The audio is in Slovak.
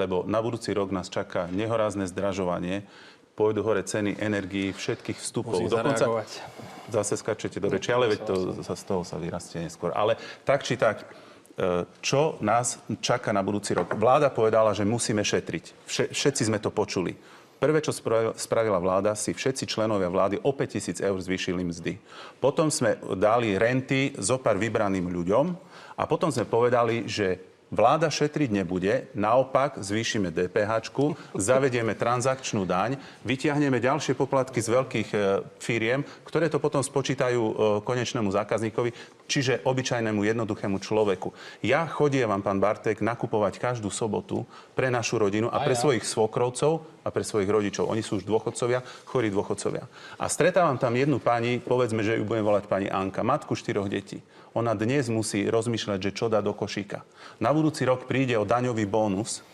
lebo na budúci rok nás čaká nehorázne zdražovanie, pôjdu hore ceny energií, všetkých vstupov. Musím zareagovať. Zase skáčete do reči, ale veď z toho sa vyrastie neskôr. Ale tak či tak, čo nás čaká na budúci rok? Vláda povedala, že musíme šetriť. Všetci sme to počuli. Prvé, čo spravila vláda, si všetci členovia vlády o 5 000 eur zvýšili mzdy. Potom sme dali renty zopár vybraným ľuďom a potom sme povedali, že vláda šetriť nebude, naopak zvýšime DPH-čku, zavedieme transakčnú daň, vytiahneme ďalšie poplatky z veľkých firiem, ktoré to potom spočítajú konečnému zákazníkovi, čiže obyčajnému jednoduchému človeku. Ja chodievam, pán Bartek, nakupovať každú sobotu pre našu rodinu a pre svojich svokrovcov a pre svojich rodičov. Oni sú už dôchodcovia, chorí dôchodcovia. A stretávam tam jednu pani, povedzme, že ju budem volať pani Anka, matku 4 detí. Ona dnes musí rozmýšľať, že čo dá do košíka. Na budúci rok príde o daňový bónus